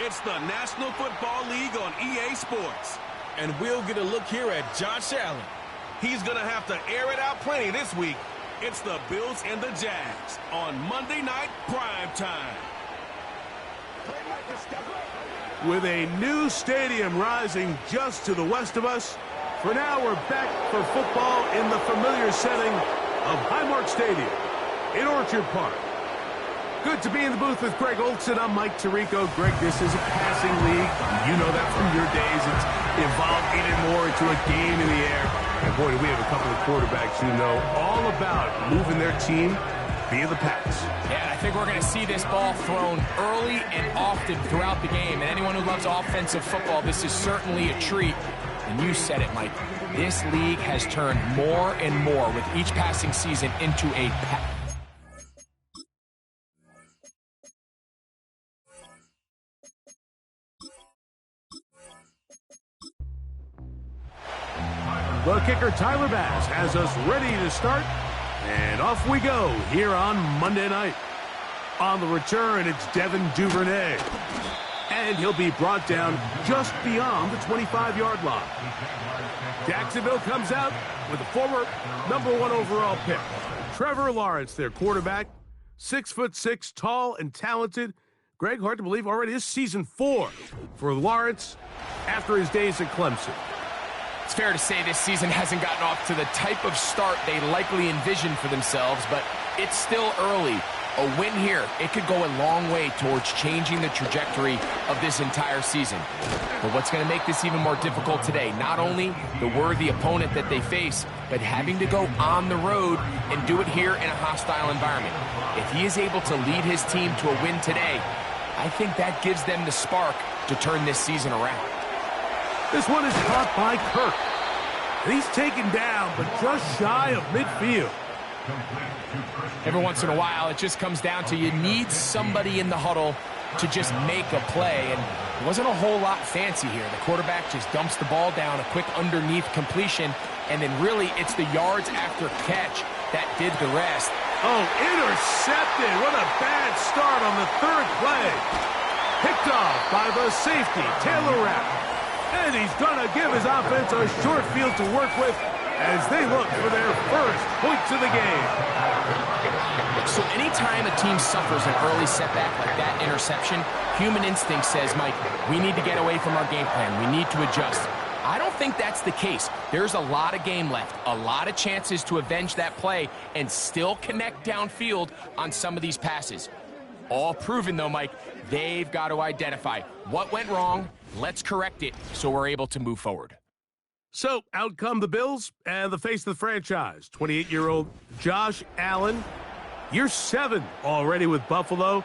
It's the National Football League on EA Sports. And we'll get a look here at Josh Allen. He's going to have to air it out plenty this week. It's the Bills and the Jags on Monday Night Prime Time. With a new stadium rising just to the west of us, for now we're back for football in the familiar setting of Highmark Stadium in Orchard Park. Good to be in the booth with Greg Olson. I'm Mike Tirico. Greg, this is a passing league. You know that from your days. It's evolved even more into a game in the air. And boy, do we have a couple of quarterbacks who know all about moving their team via the pass. Yeah, I think we're going to see this ball thrown early and often throughout the game. And anyone who loves offensive football, this is certainly a treat. And you said it, Mike. This league has turned more and more with each passing season into a pass. The kicker, Tyler Bass, has us ready to start. And off we go here on Monday night. On the return, it's Devin Duvernay. And he'll be brought down just beyond the 25-yard line. Jacksonville comes out with a former #1 overall pick. Trevor Lawrence, their quarterback. 6'6", tall and talented. Greg, hard to believe, already is season 4 for Lawrence after his days at Clemson. It's fair to say this season hasn't gotten off to the type of start they likely envisioned for themselves, but it's still early. A win here, it could go a long way towards changing the trajectory of this entire season. But what's going to make this even more difficult today, not only the worthy opponent that they face, but having to go on the road and do it here in a hostile environment. If he is able to lead his team to a win today, I think that gives them the spark to turn this season around. This one is caught by Kirk. And he's taken down, but just shy of midfield. Every once in a while, it just comes down to you need somebody in the huddle to just make a play. And it wasn't a whole lot fancy here. The quarterback just dumps the ball down, a quick underneath completion, and then really it's the yards after catch that did the rest. Oh, intercepted. What a bad start on the third play. Picked off by the safety, Taylor Rapp. And he's going to give his offense a short field to work with as they look for their first points of the game. So anytime a team suffers an early setback like that interception, human instinct says, Mike, we need to get away from our game plan. We need to adjust. I don't think that's the case. There's a lot of game left, a lot of chances to avenge that play and still connect downfield on some of these passes. All proven, though, Mike, they've got to identify what went wrong. Let's correct it so we're able to move forward. So, out come the Bills and the face of the franchise, 28-year-old Josh Allen. Year 7 already with Buffalo.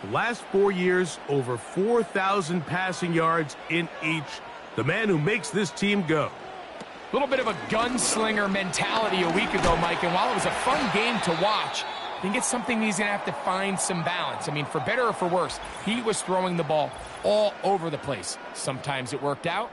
The last 4 years, over 4,000 passing yards in each. The man who makes this team go. A little bit of a gunslinger mentality a week ago, Mike, and while it was a fun game to watch, I think it's something he's going to have to find some balance. I mean, for better or for worse, he was throwing the ball all over the place. Sometimes it worked out.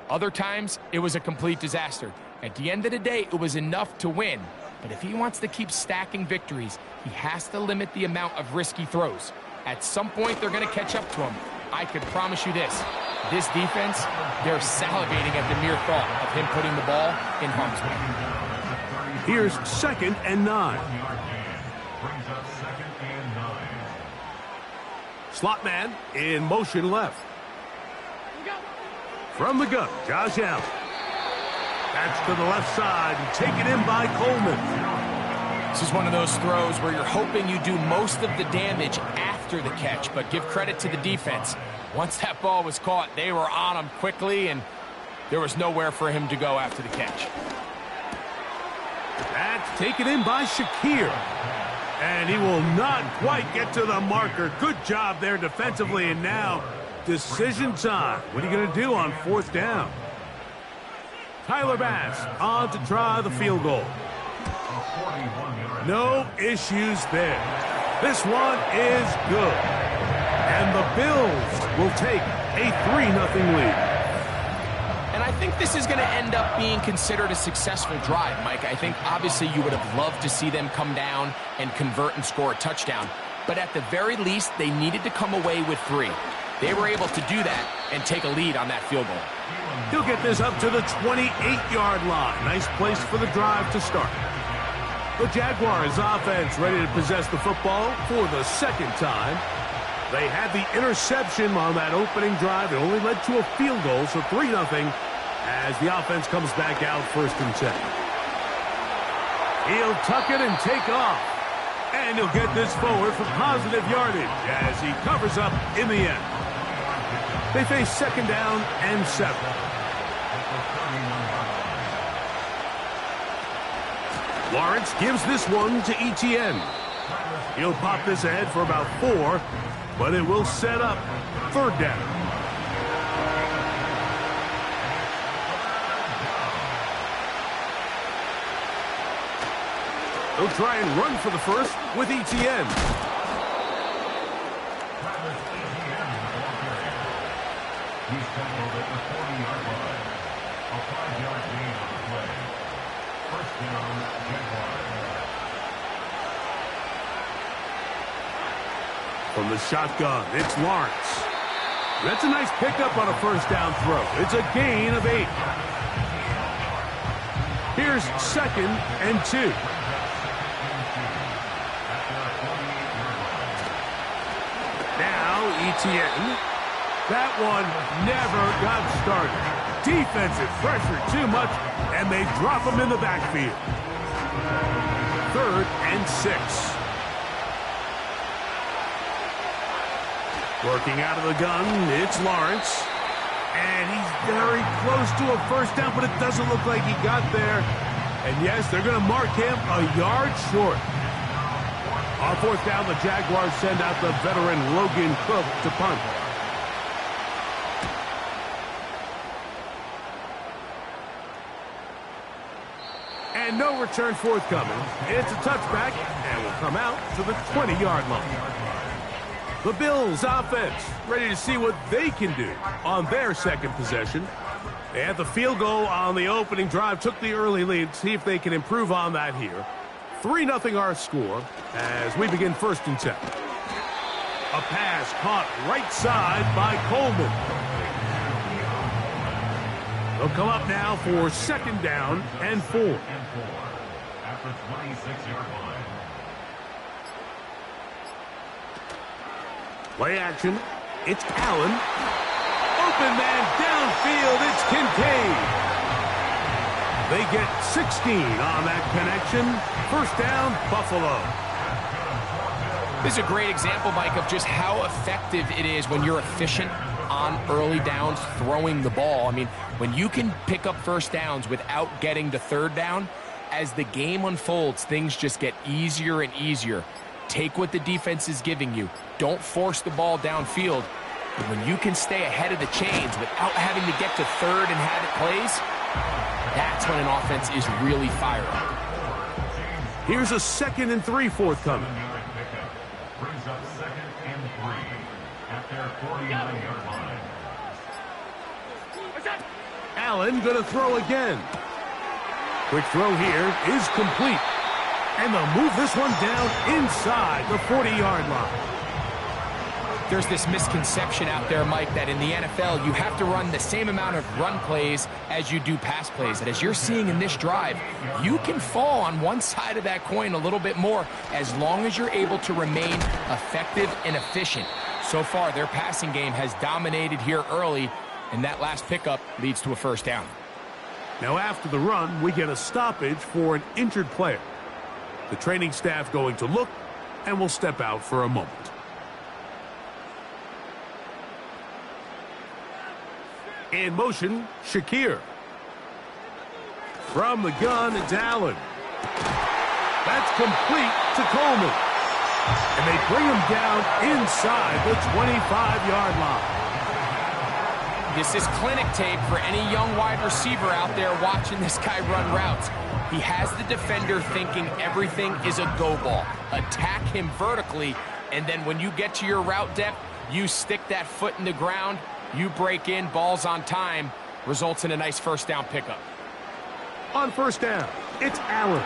Other times, it was a complete disaster. At the end of the day, it was enough to win. But if he wants to keep stacking victories, he has to limit the amount of risky throws. At some point, they're going to catch up to him. I can promise you this. This defense, they're salivating at the mere thought of him putting the ball in harm's way. Here's 2nd and 9. Slot man in motion left. From the gun, Josh Allen. That's to the left side and taken in by Coleman. This is one of those throws where you're hoping you do most of the damage after the catch, but give credit to the defense. Once that ball was caught, they were on him quickly, and there was nowhere for him to go after the catch. That's taken in by Shakir. And he will not quite get to the marker. Good job there defensively, and now decision time. What are you going to do on 4th down? Tyler Bass on to try the field goal. No issues there. This one is good. And the Bills will take a 3-0 lead. And I think this is going to end up being considered a successful drive, Mike. I think obviously you would have loved to see them come down and convert and score a touchdown. But at the very least, they needed to come away with 3. They were able to do that and take a lead on that field goal. He'll get this up to the 28-yard line. Nice place for the drive to start. The Jaguars offense ready to possess the football for the second time. They had the interception on that opening drive. It only led to a field goal, so 3-0 as the offense comes back out 1st and 10. He'll tuck it and take off. And he'll get this forward for positive yardage as he covers up in the end. They face 2nd down and 7. Lawrence gives this one to Etienne. He'll pop this ahead for about 4, but it will set up 3rd down. He'll try and run for the first with Etienne. He's tackled at the 40-yard line. A 5-yard gain on the play. 1st down, Jaguars. From the shotgun, it's Lawrence. That's a nice pickup on a 1st down throw. It's a gain of 8. Here's 2nd and 2. Now Etienne. That one never got started. Defensive pressure too much, and they drop him in the backfield. 3rd and 6. Working out of the gun, it's Lawrence. And he's very close to a 1st down, but it doesn't look like he got there. And yes, they're going to mark him a yard short. On 4th down, the Jaguars send out the veteran Logan Cook to punt. And no return forthcoming. It's a touchback, and will come out to the 20-yard line. The Bills offense ready to see what they can do on their 2nd possession. They had the field goal on the opening drive, took the early lead. See if they can improve on that here. 3-0 our score as we begin 1st and 10. A pass caught right side by Coleman. They'll come up now for 2nd down and 4. After 26-yard line. Play action. It's Allen. Open man downfield. It's Kincaid. They get 16 on that connection. 1st down, Buffalo. This is a great example, Mike, of just how effective it is when you're efficient on early downs throwing the ball. I mean, when you can pick up 1st downs without getting to 3rd down, as the game unfolds, things just get easier and easier. Take what the defense is giving you. Don't force the ball downfield. And when you can stay ahead of the chains without having to get to 3rd and have it plays, that's when an offense is really firing. Here's a 2nd and 3 forthcoming. Brings up 2nd and 3 at their 49-yard line. Allen going to throw again. Quick throw here is complete. And they'll move this one down inside the 40-yard line. There's this misconception out there, Mike, that in the NFL you have to run the same amount of run plays as you do pass plays. And as you're seeing in this drive, you can fall on one side of that coin a little bit more as long as you're able to remain effective and efficient. So far, their passing game has dominated here early, and that last pickup leads to a 1st down. Now after the run, we get a stoppage for an injured player. The training staff going to look and will step out for a moment. In motion, Shakir. From the gun, it's Allen. That's complete to Coleman. And they bring him down inside the 25-yard line. This is clinic tape for any young wide receiver out there watching this guy run routes. He has the defender thinking everything is a go ball. Attack him vertically, and then when you get to your route depth, you stick that foot in the ground, you break in, ball's on time, results in a nice 1st down pickup. On 1st down, it's Allen.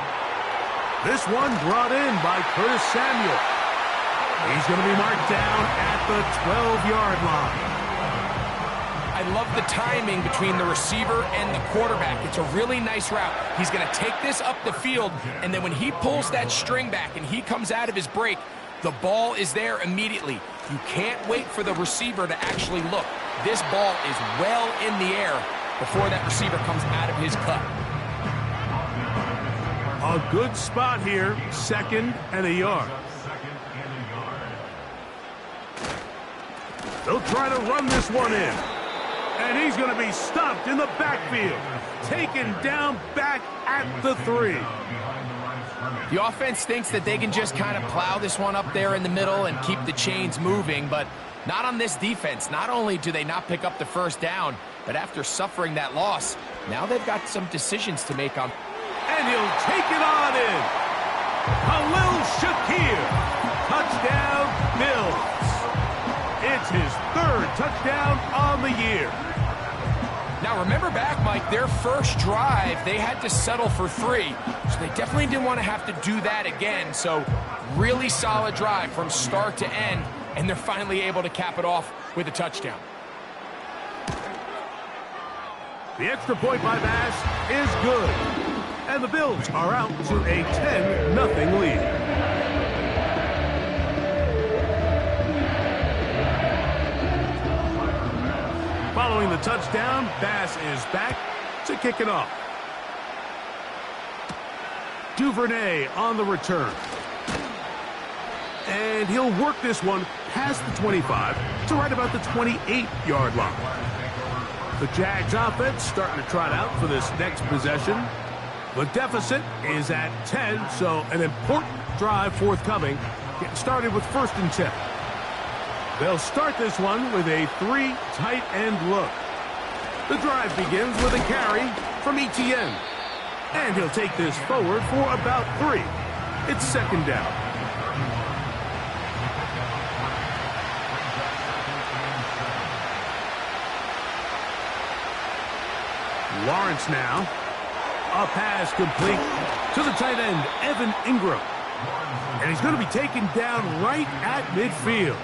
This one brought in by Curtis Samuel. He's going to be marked down at the 12-yard line. I love the timing between the receiver and the quarterback. It's a really nice route. He's going to take this up the field, and then when he pulls that string back and he comes out of his break, the ball is there immediately. You can't wait for the receiver to actually look. This ball is well in the air before that receiver comes out of his cut. A good spot here, 2nd and a yard. They'll try to run this one in. And he's going to be stopped in the backfield. Taken down back at the 3. The offense thinks that they can just kind of plow this one up there in the middle and keep the chains moving, but not on this defense. Not only do they not pick up the first down, but after suffering that loss, now they've got some decisions to make on. And he'll take it on in. Khalil Shakir. Touchdown, Bills. It's his 3rd touchdown on the year. Now remember back, Mike, their first drive, they had to settle for 3. So they definitely didn't want to have to do that again. So really solid drive from start to end, and they're finally able to cap it off with a touchdown. The extra point by Bass is good. And the Bills are out to a 10-0 lead. Following the touchdown, Bass is back to kick it off. Duvernay on the return. And he'll work this one past the 25 to right about the 28-yard line. The Jags offense starting to trot out for this next possession. The deficit is at 10, so an important drive forthcoming. Getting started with 1st and 10. They'll start this one with a 3 tight end look. The drive begins with a carry from Etienne. And he'll take this forward for about 3. It's 2nd down. Lawrence now. A pass complete to the tight end, Evan Ingram. And he's going to be taken down right at midfield.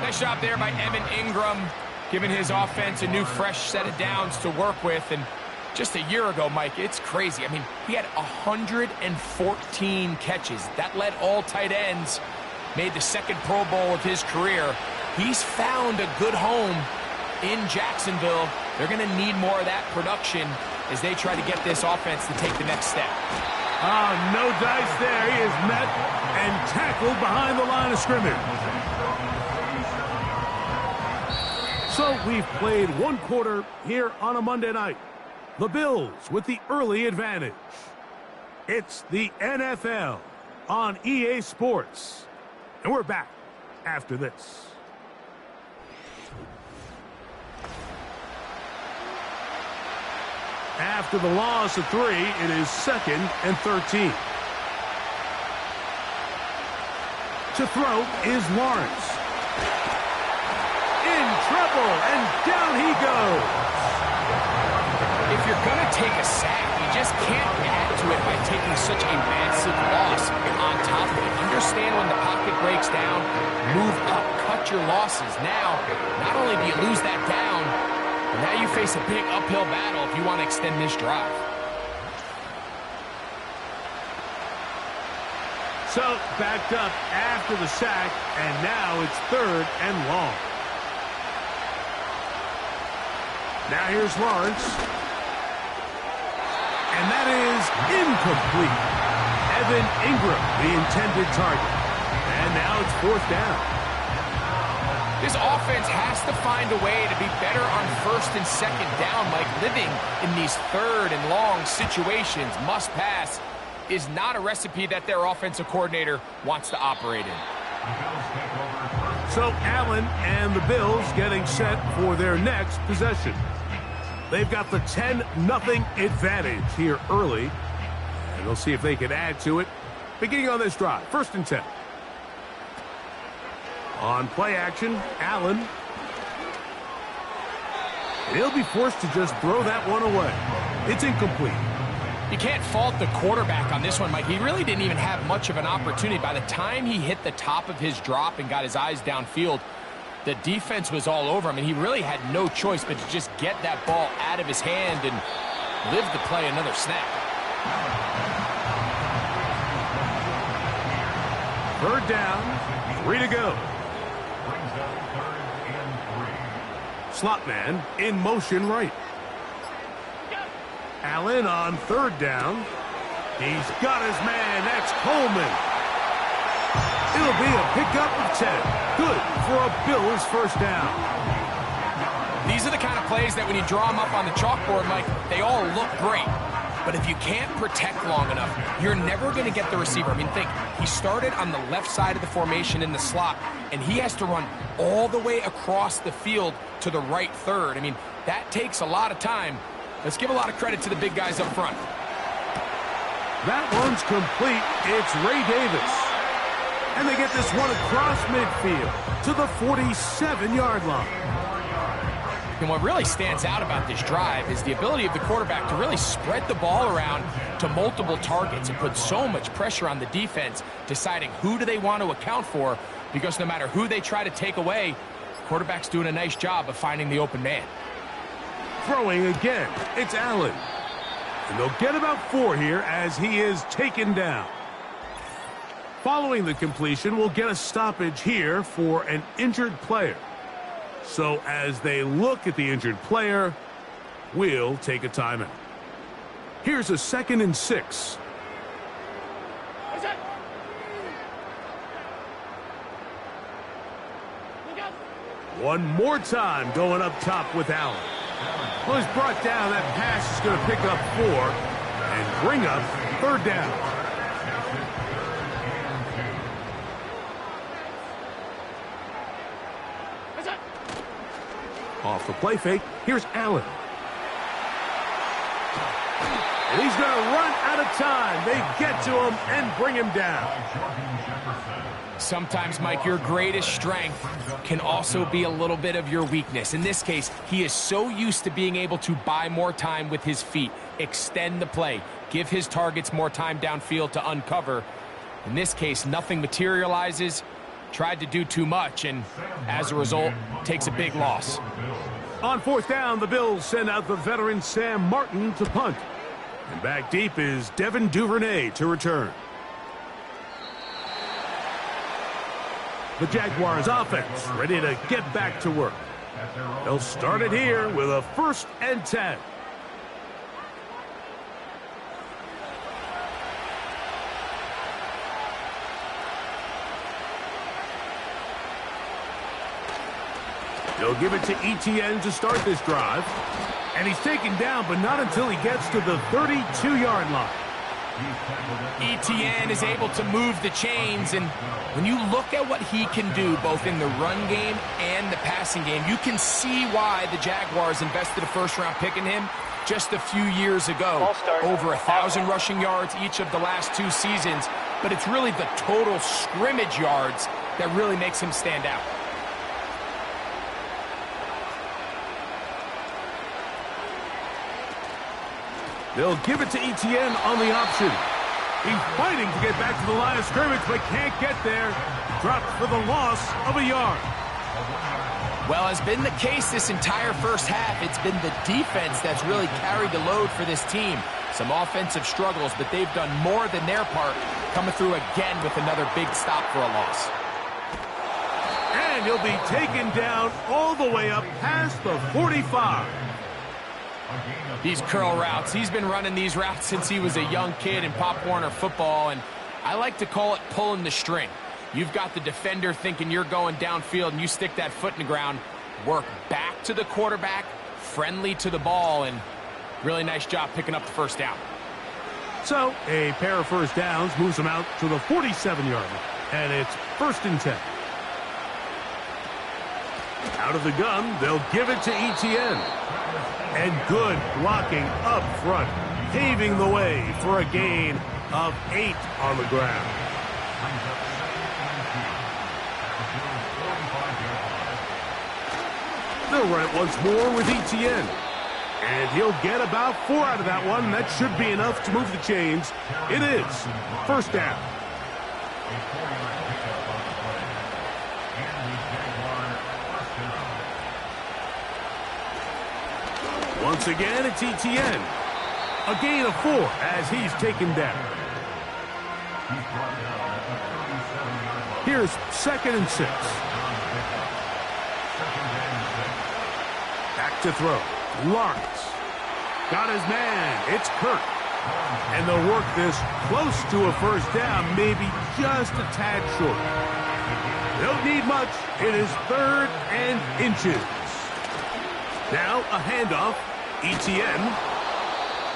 Nice job there by Evan Ingram, giving his offense a new fresh set of downs to work with. And just a year ago, Mike, it's crazy. I mean, he had 114 catches. That led all tight ends, made the 2nd Pro Bowl of his career. He's found a good home in Jacksonville. They're going to need more of that production as they try to get this offense to take the next step. No dice there. He is met and tackled behind the line of scrimmage. So we've played 1 quarter here on a Monday night. The Bills with the early advantage. It's the NFL on EA Sports. And we're back after this. After the loss of 3, it is 2nd and 13. To throw is Lawrence. In trouble, and down he goes. If you're going to take a sack, you just can't add to it by taking such a massive loss on top of it. Understand when the pocket breaks down, move up, cut your losses. Now, not only do you lose that down, but now you face a big uphill battle if you want to extend this drive. So, backed up after the sack, and now it's 3rd and long. Now here's Lawrence. And that is incomplete. Evan Ingram, the intended target. And now it's 4th down. This offense has to find a way to be better on 1st and 2nd down. Like living in these 3rd and long situations, must pass, is not a recipe that their offensive coordinator wants to operate in. So Allen and the Bills getting set for their next possession. They've got the 10-0 advantage here early. And they'll see if they can add to it. Beginning on this drive, 1st and 10. On play action, Allen. He'll be forced to just throw that one away. It's incomplete. You can't fault the quarterback on this one, Mike. He really didn't even have much of an opportunity. By the time he hit the top of his drop and got his eyes downfield, the defense was all over him, and he really had no choice but to just get that ball out of his hand and live to play another snap. Third down, 3 to go. Slot man in motion right. Allen on third down. He's got his man. That's Coleman. It'll be a pickup of 10. Good for a Bills first down. These are the kind of plays that when you draw them up on the chalkboard, Mike, they all look great. But if you can't protect long enough, you're never going to get the receiver. I mean, think, he started on the left side of the formation in the slot, and he has to run all the way across the field to the right third. I mean, that takes a lot of time. Let's give a lot of credit to the big guys up front. That one's complete. It's Ray Davis. And they get this one across midfield to the 47-yard line. And what really stands out about this drive is the ability of the quarterback to really spread the ball around to multiple targets and put so much pressure on the defense, deciding who do they want to account for, because no matter who they try to take away, the quarterback's doing a nice job of finding the open man. Throwing again, it's Allen. And they'll get about 4 here as he is taken down. Following the completion, we'll get a stoppage here for an injured player. So as they look at the injured player, we'll take a timeout. Here's a 2nd and 6. One more time going up top with Allen. Well, he's brought down. That pass is going to pick up 4 and bring up third down. Off the play fake, here's Allen. And he's going to run out of time. They get to him and bring him down. Sometimes, Mike, your greatest strength can also be a little bit of your weakness. In this case, he is so used to being able to buy more time with his feet, extend the play, give his targets more time downfield to uncover. In this case, nothing materializes, tried to do too much, and as a result, takes a big loss. On 4th down, the Bills send out the veteran Sam Martin to punt. And back deep is Devin Duvernay to return. The Jaguars offense ready to get back to work. They'll start it here with a 1st and 10. They'll give it to Etienne to start this drive. And he's taken down, but not until he gets to the 32-yard line. Etienne is able to move the chains, and when you look at what he can do both in the run game and the passing game, you can see why the Jaguars invested a 1st-round pick in him just a few years ago. Over 1,000 rushing yards each of the last 2 seasons, but it's really the total scrimmage yards that really makes him stand out. They'll give it to Etienne on the option. He's fighting to get back to the line of scrimmage, but can't get there. Dropped for the loss of a yard. Well, has been the case this entire first half. It's been the defense that's really carried the load for this team. Some offensive struggles, but they've done more than their part, coming through again with another big stop for a loss. And he'll be taken down all the way up past the 45. These curl routes, he's been running these routes since he was a young kid in Pop Warner football, and I like to call it pulling the string. You've got the defender thinking you're going downfield, and you stick that foot in the ground, work back to the quarterback, friendly to the ball, and really nice job picking up the 1st down. So a pair of 1st downs moves them out to the 47-yard line, and it's 1st and 10. Out of the gun, they'll give it to Etienne. And good blocking up front, paving the way for a gain of 8 on the ground. They'll run it once more with Etienne. And he'll get about 4 out of that one. That should be enough to move the chains. It is first down. A 4-yard pickup on the play. And the Jaguar first down. Once again, it's ETN. A gain of 4 as he's taken down. He's brought down at the 37-yard line. Here's 2nd and 6. Back to throw. Lawrence. Got his man. It's Kirk. And they'll work this close to a first down, maybe just a tad short. Don't need much. It is 3rd and inches. Now a handoff. ETN.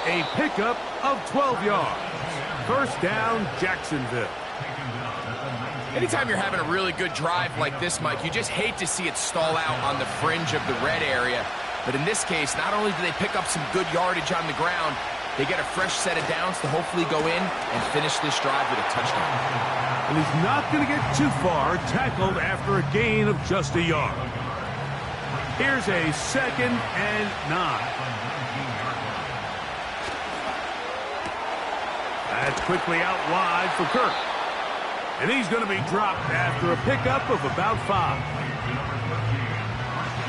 A pickup of 12 yards. First down, Jacksonville. Anytime you're having a really good drive like this, Mike, you just hate to see it stall out on the fringe of the red area. But in this case, not only do they pick up some good yardage on the ground, they get a fresh set of downs to hopefully go in and finish this drive with a touchdown. And he's not going to get too far, tackled after a gain of just a yard. Here's a 2nd and 9. That's quickly out wide for Kirk. And he's going to be dropped after a pickup of about 5.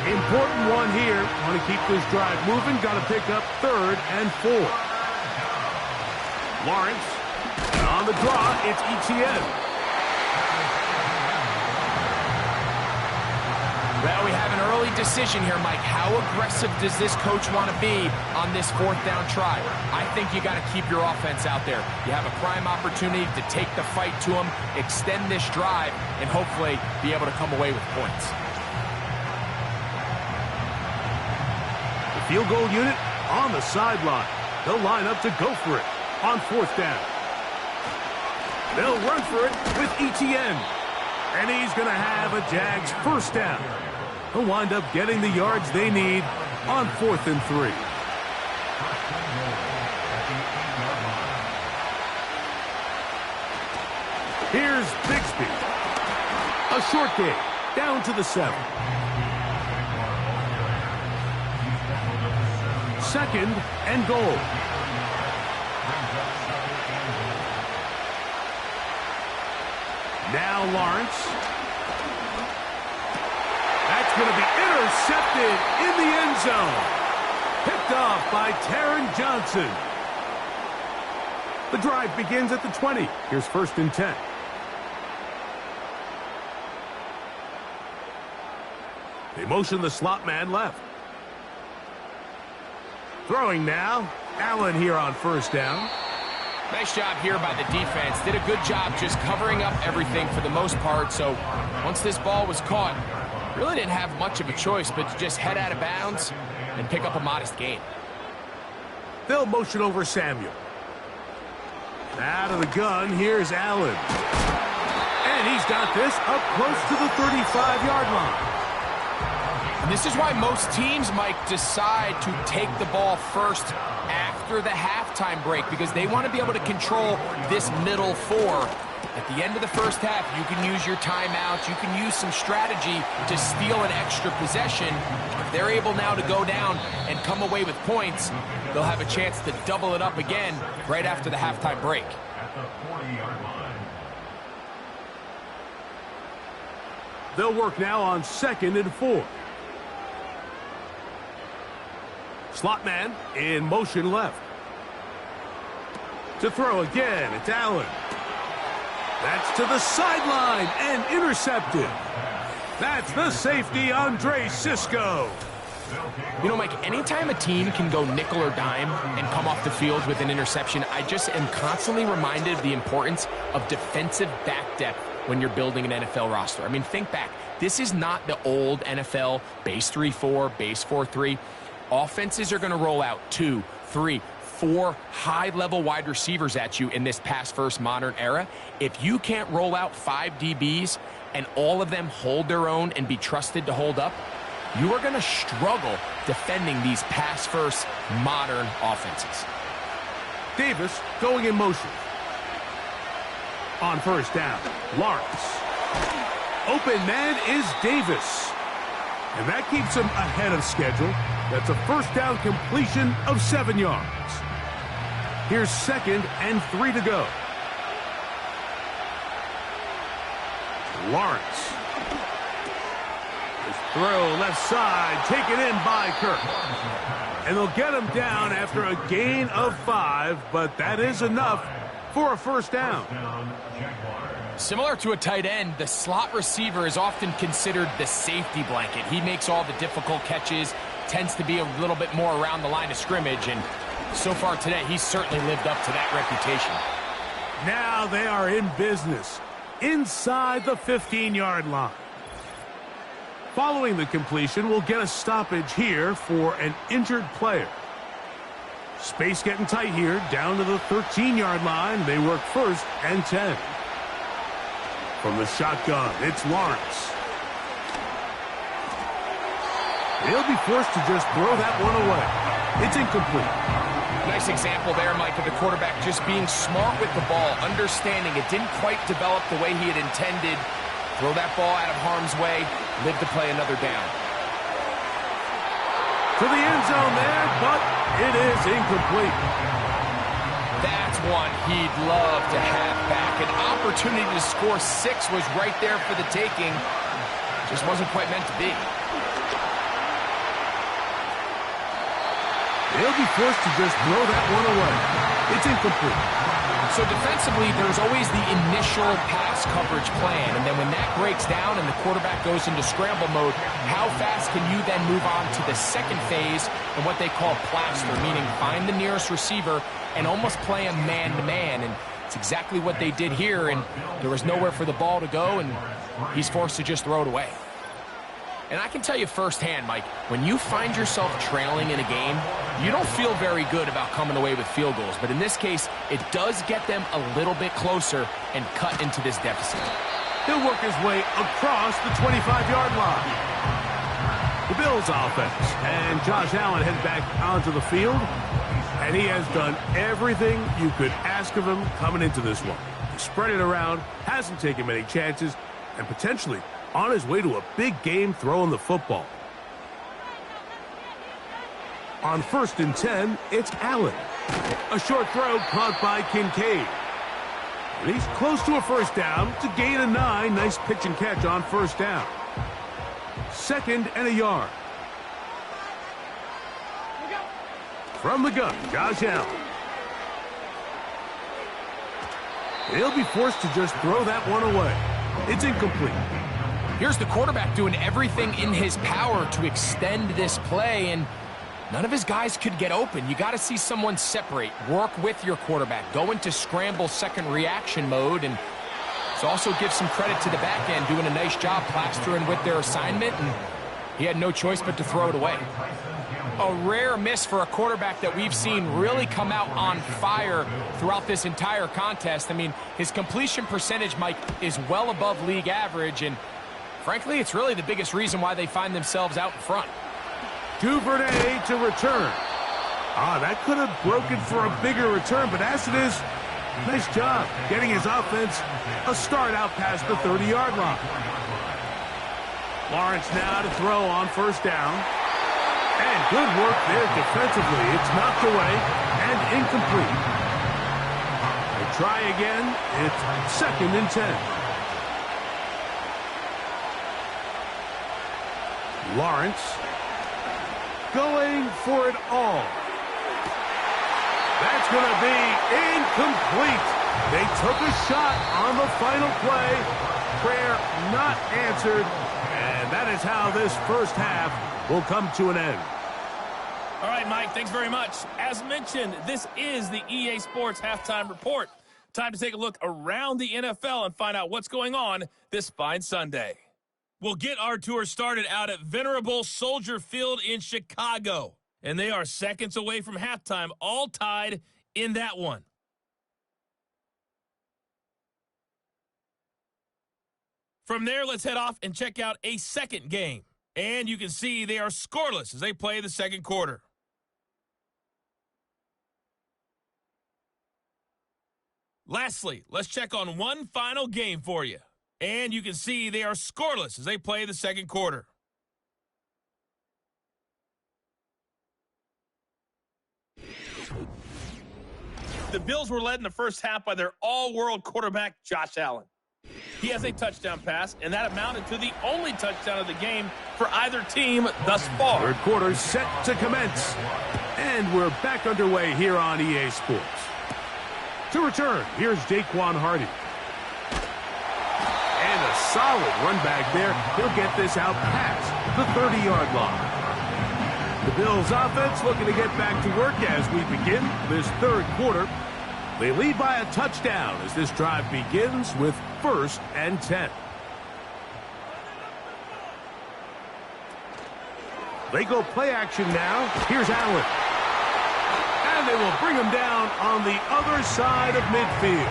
Important one here. Want to keep this drive moving. Got to pick up 3rd and 4. Lawrence. And on the draw, it's ETN. Well, we have an early decision here, Mike. How aggressive does this coach want to be on this 4th down try? I think you got to keep your offense out there. You have a prime opportunity to take the fight to them, extend this drive, and hopefully be able to come away with points. The field goal unit on the sideline. They'll line up to go for it on 4th down. They'll run for it with ETN. And he's going to have a Jags first down. He'll wind up getting the yards they need on 4th and 3. Here's Bigsby. A short game, down to the 7. 2nd and goal. Now Lawrence. That's going to be intercepted in the end zone. Picked off by Taron Johnson. The drive begins at the 20. Here's 1st and 10. They motion the slot man left. Throwing now. Allen here on 1st down. Nice job here by the defense. Did a good job just covering up everything for the most part. So once this ball was caught, really didn't have much of a choice but to just head out of bounds and pick up a modest gain. They'll motion over Samuel. Out of the gun, here's Allen. And he's got this up close to the 35-yard line. And this is why most teams, Mike, decide to take the ball first after the halftime break because they want to be able to control this middle 4. At the end of the first half, you can use your timeouts. You can use some strategy to steal an extra possession. If they're able now to go down and come away with points, they'll have a chance to double it up again right after the halftime break. At the 40-yard line. They'll work now on 2nd and 4. Slot man in motion left. To throw again, it's Allen. That's to the sideline and intercepted. That's the safety, Andre Sisco. You know, Mike, anytime a team can go nickel or dime and come off the field with an interception, I just am constantly reminded of the importance of defensive back depth when you're building an NFL roster. I mean, think back. This is not the old NFL base 3-4, base 4-3. Offenses are going to roll out 2, 3, 4 high-level wide receivers at you in this pass-first modern era. If you can't roll out 5 DBs and all of them hold their own and be trusted to hold up, you are going to struggle defending these pass-first modern offenses. Davis going in motion. On 1st down, Lawrence. Open man is Davis. And that keeps him ahead of schedule. That's a first down completion of 7 yards. Here's 2nd and 3 to go. Lawrence. His throw left side, taken in by Kirk. And they'll get him down after a gain of 5, but that is enough for a first down. Similar to a tight end, the slot receiver is often considered the safety blanket. He makes all the difficult catches, tends to be a little bit more around the line of scrimmage, and so far today, he's certainly lived up to that reputation. Now they are in business inside the 15-yard line. Following the completion, we'll get a stoppage here for an injured player. Space getting tight here, down to the 13-yard line. They work 1st and 10. From the shotgun, it's Lawrence. He'll be forced to just throw that one away. It's incomplete. Nice example there, Mike, of the quarterback just being smart with the ball, understanding it didn't quite develop the way he had intended. Throw that ball out of harm's way, live to play another down. To the end zone there, but it is incomplete. That's one he'd love to have back. An opportunity to score 6 was right there for the taking. Just wasn't quite meant to be. He'll be forced to just throw that one away. It's incomplete. So defensively, there's always the initial pass coverage plan, and then when that breaks down and the quarterback goes into scramble mode, how fast can you then move on to the second phase and what they call plaster, meaning find the nearest receiver and almost play him man-to-man, and it's exactly what they did here, and there was nowhere for the ball to go, and he's forced to just throw it away. And I can tell you firsthand, Mike, when you find yourself trailing in a game, you don't feel very good about coming away with field goals. But in this case, it does get them a little bit closer and cut into this deficit. He'll work his way across the 25-yard line. The Bills offense, and Josh Allen head back onto the field. And he has done everything you could ask of him coming into this one. He spread it around, hasn't taken many chances, and potentially on his way to a big game throwing the football. On 1st and 10, it's Allen. A short throw caught by Kincaid. And he's close to a first down to gain a 9. Nice pitch and catch on first down. 2nd and a yard. From the gun, Josh Allen. He'll be forced to just throw that one away. It's incomplete. Here's the quarterback doing everything in his power to extend this play, and none of his guys could get open. You got to see someone separate, work with your quarterback, go into scramble second reaction mode, and also give some credit to the back end, doing a nice job plastering with their assignment, and he had no choice but to throw it away. A rare miss for a quarterback that we've seen really come out on fire throughout this entire contest. I mean, his completion percentage, Mike, is well above league average, and frankly, it's really the biggest reason why they find themselves out in front. Duvernay to return. That could have broken for a bigger return, but as it is, nice job getting his offense a start out past the 30-yard line. Lawrence now to throw on first down. And good work there defensively. It's knocked away and incomplete. They try again. It's 2nd and 10. Lawrence going for it all. That's going to be incomplete. They took a shot on the final play. Prayer not answered. And that is how this first half will come to an end. All right, Mike, thanks very much. As mentioned, this is the EA Sports Halftime Report. Time to take a look around the NFL and find out what's going on this fine Sunday. We'll get our tour started out at venerable Soldier Field in Chicago. And they are seconds away from halftime, all tied in that one. From there, let's head off and check out a second game. And you can see they are scoreless as they play the second quarter. Lastly, let's check on one final game for you. And you can see they are scoreless as they play the second quarter. The Bills were led in the first half by their all-world quarterback, Josh Allen. He has a touchdown pass, and that amounted to the only touchdown of the game for either team thus far. Third quarter set to commence. And we're back underway here on EA Sports. To return, here's Daquan Hardy. And a solid run back there. He'll get this out past the 30-yard line. The Bills offense looking to get back to work as we begin this third quarter. They lead by a touchdown as this drive begins with 1st and 10. They go play action now. Here's Allen. And they will bring him down on the other side of midfield.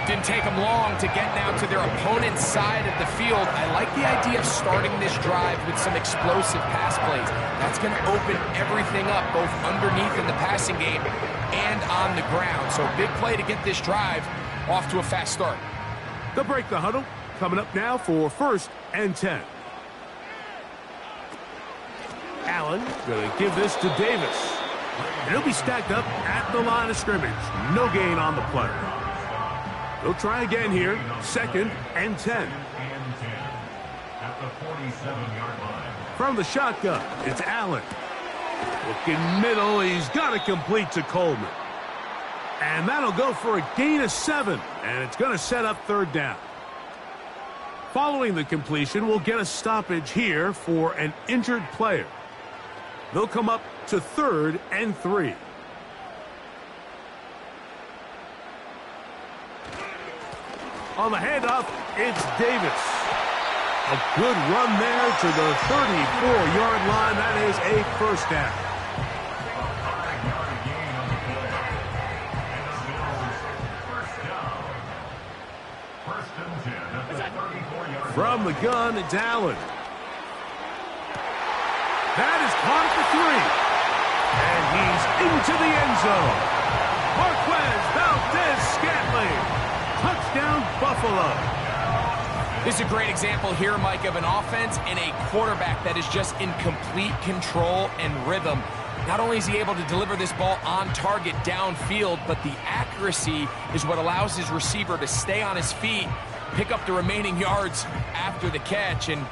Didn't take them long to get now to their opponent's side of the field. I like the idea of starting this drive with some explosive pass plays. That's going to open everything up, both underneath in the passing game and on the ground. So big play to get this drive off to a fast start. They'll break the huddle. Coming up now for 1st and 10. Allen going to give this to Davis. And he'll be stacked up at the line of scrimmage. No gain on the play. They'll try again here. 2nd and 10. At the 47-yard line. From the shotgun, it's Allen. Looking middle, he's got it complete to Coleman. And that'll go for a gain of 7. And it's going to set up 3rd down. Following the completion, we'll get a stoppage here for an injured player. They'll come up to 3rd and 3. On the handoff, it's Davis. A good run there to the 34-yard line. That is a 1st down. From the gun, it's Allen. That is caught at the 3. And he's into the end zone. Marquez Valdez-Scantling. Touchdown, Buffalo. This is a great example here, Mike, of an offense and a quarterback that is just in complete control and rhythm. Not only is he able to deliver this ball on target downfield, but the accuracy is what allows his receiver to stay on his feet, pick up the remaining yards after the catch, and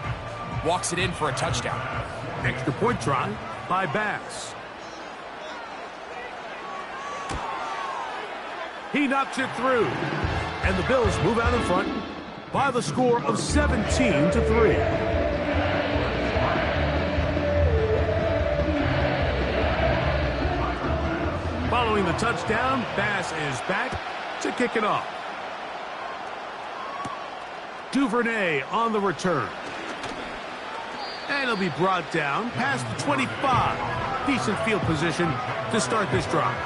walks it in for a touchdown. Extra point try by Bass. He knocks it through. And the Bills move out in front by the score of 17-3. Following the touchdown, Bass is back to kick it off. Duvernay on the return. And he'll be brought down past the 25. Decent field position to start this drive.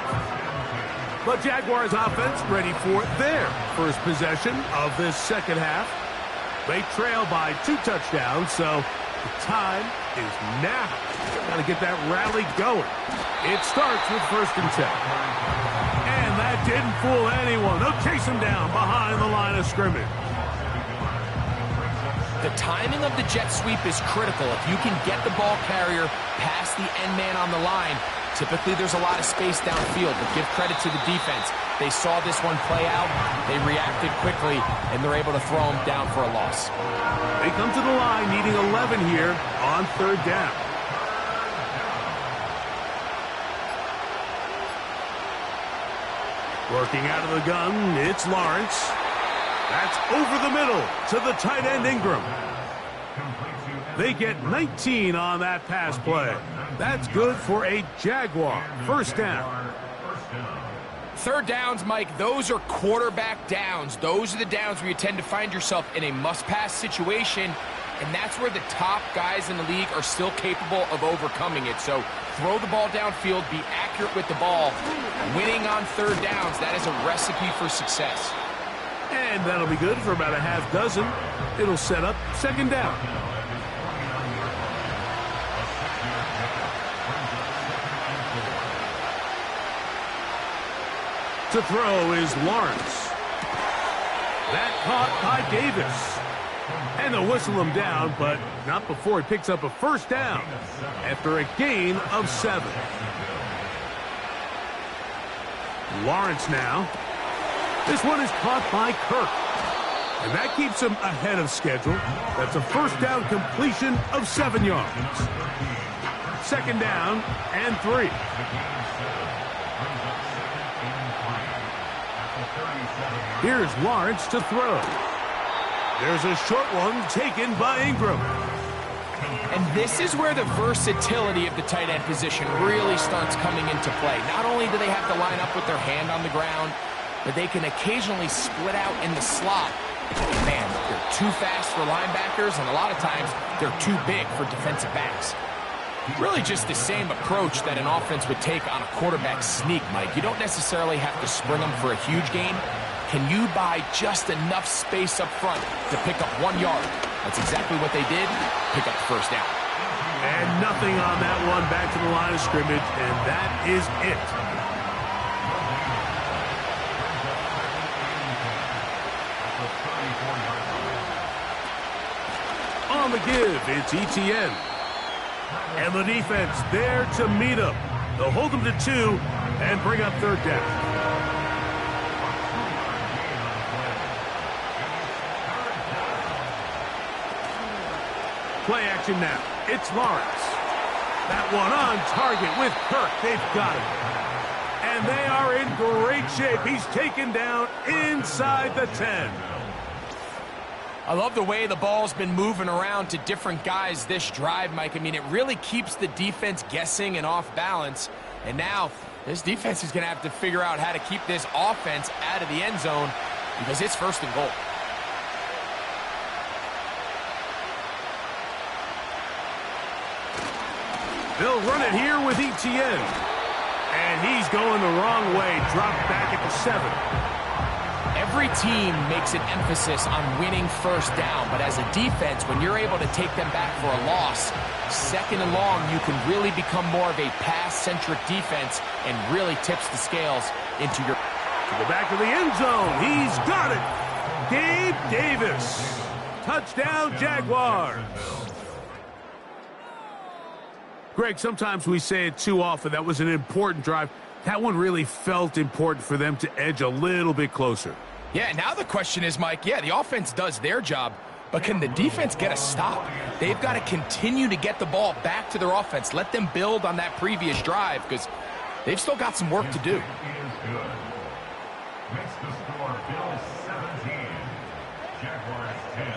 The Jaguars offense ready for their first possession of this second half. They trail by 2 touchdowns, so the time is now. Got to get that rally going. It starts with 1st and 10. And that didn't fool anyone. They'll chase him down behind the line of scrimmage. The timing of the jet sweep is critical. If you can get the ball carrier past the end man on the line, typically there's a lot of space downfield, but give credit to the defense. They saw this one play out, they reacted quickly, and they're able to throw him down for a loss. They come to the line needing 11 here on 3rd down. Working out of the gun, it's Lawrence. That's over the middle to the tight end Ingram. They get 19 on that pass play. That's good for a Jaguar. 1st down. 3rd downs, Mike, those are quarterback downs. Those are the downs where you tend to find yourself in a must-pass situation, and that's where the top guys in the league are still capable of overcoming it. So throw the ball downfield, be accurate with the ball. Winning on 3rd downs, that is a recipe for success. And that'll be good for about a half dozen. It'll set up 2nd down. To throw is Lawrence. That caught by Davis. And they'll whistle him down, but not before he picks up a 1st down after a gain of 7. Lawrence now. This one is caught by Kirk. And that keeps him ahead of schedule. That's a first down completion of 7 yards. Second down and 3. Here's Lawrence to throw. There's a short one taken by Ingram. And this is where the versatility of the tight end position really starts coming into play. Not only do they have to line up with their hand on the ground, but they can occasionally split out in the slot. Man, they're too fast for linebackers, and a lot of times they're too big for defensive backs. Really just the same approach that an offense would take on a quarterback sneak, Mike. You don't necessarily have to spring them for a huge gain. Can you buy just enough space up front to pick up 1 yard? That's exactly what they did. Pick up the first down. And nothing on that one, back to the line of scrimmage, and that is it. On the give, it's ETN. And the defense there to meet him. They'll hold them to 2 and bring up third down. Play action now. It's Lawrence. That one on target with Kirk. They've got him. And they are in great shape. He's taken down inside the 10. I love the way the ball's been moving around to different guys this drive, Mike. I mean, it really keeps the defense guessing and off balance. And now this defense is going to have to figure out how to keep this offense out of the end zone because it's first and goal. They'll run it here with ETN. And he's going the wrong way. Dropped back at the 7. Every team makes an emphasis on winning first down, but as a defense, when you're able to take them back for a loss, second and long, you can really become more of a pass-centric defense and really tips the scales into your... To the back of the end zone. He's got it. Gabe Davis. Touchdown, Jaguars. Greg, sometimes we say it too often. That was an important drive. That one really felt important for them to edge a little bit closer. Yeah, now the question is, Mike, yeah, the offense does their job, but can the defense get a stop? They've got to continue to get the ball back to their offense. Let them build on that previous drive because they've still got some work to do. Makes the score Bills 17, Jaguars 10.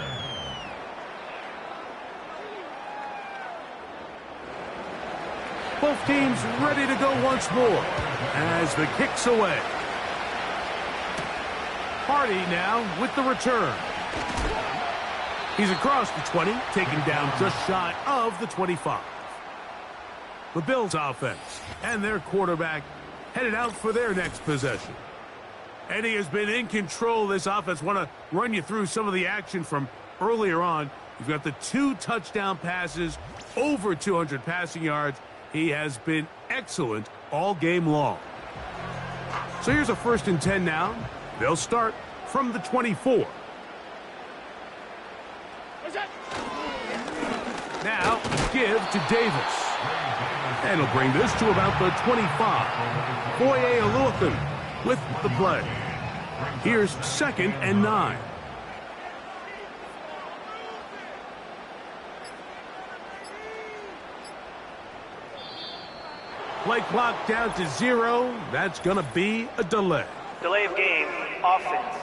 Both teams ready to go once more as the kick's away. Hardy now with the return. He's across the 20, taken down just shy of the 25. The Bills offense and their quarterback headed out for their next possession. And he has been in control of this offense. Want to run you through some of the action from earlier on. You've got the 2 touchdown passes, over 200 passing yards. He has been excellent all game long. So here's a 1st and 10 now. They'll start from the 24. Now, give to Davis. And he'll bring this to about the 25. Foye Oluokun with the play. Here's 2nd and 9. Play clock down to 0. That's going to be a delay. Delay of game, offense.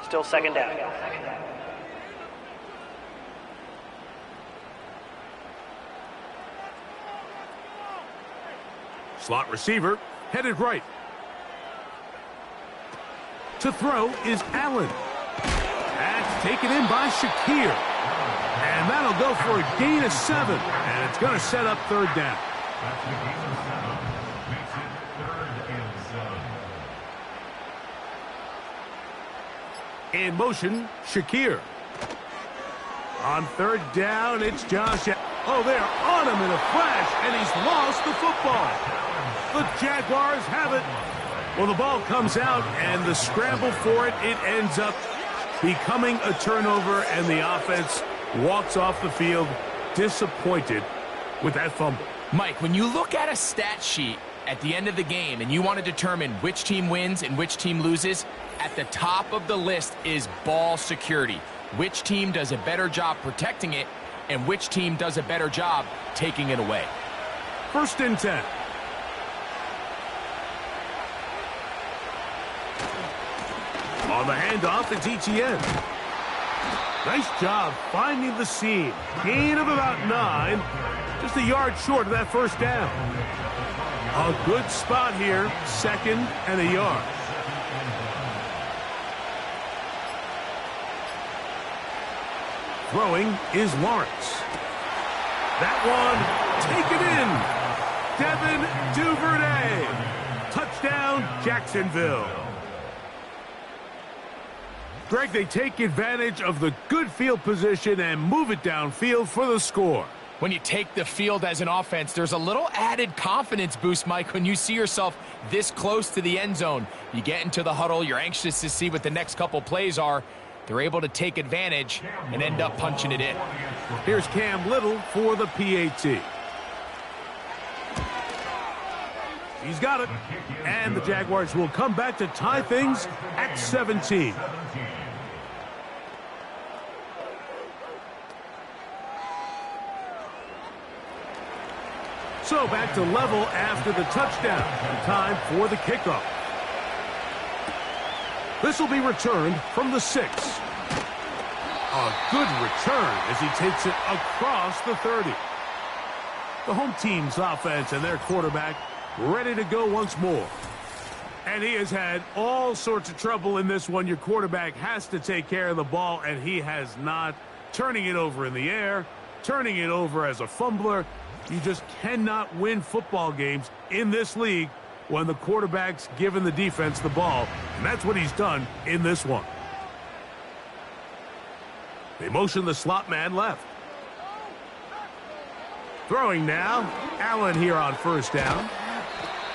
Still second down. Slot receiver headed right. To throw is Allen. That's taken in by Shakir. And that'll go for a gain of 7. And it's going to set up third down. That's the gain of 7. Makes it 3rd and 7. In motion, Shakir. On third down, it's Josh. Oh, they're on him in a flash, and he's lost the football. The Jaguars have it. Well, the ball comes out, and the scramble for it, it ends up becoming a turnover, and the offense walks off the field disappointed with that fumble. Mike, when you look at a stat sheet at the end of the game and you want to determine which team wins and which team loses, at the top of the list is ball security. Which team does a better job protecting it and which team does a better job taking it away. 1st and 10. On the handoff, it's ETN. Nice job finding the seam. Gain of about 9. Just a yard short of that first down. A good spot here. 2nd and a yard. Throwing is Lawrence. That one, take it in. Devin Duvernay. Touchdown, Jacksonville. Greg, they take advantage of the good field position and move it downfield for the score. When you take the field as an offense, there's a little added confidence boost, Mike, when you see yourself this close to the end zone. You get into the huddle, you're anxious to see what the next couple plays are. They're able to take advantage and end up punching it in. Here's Cam Little for the PAT. He's got it. And the Jaguars will come back to tie things at 17. So back to level after the touchdown. Time for the kickoff. This will be returned from the 6. A good return as he takes it across the 30. The home team's offense and their quarterback ready to go once more. And he has had all sorts of trouble in this one. Your quarterback has to take care of the ball, and he has not. Turning it over in the air, turning it over as a fumbler. You just cannot win football games in this league when the quarterback's giving the defense the ball. And that's what he's done in this one. They motion the slot man left. Throwing now, Allen here on 1st down.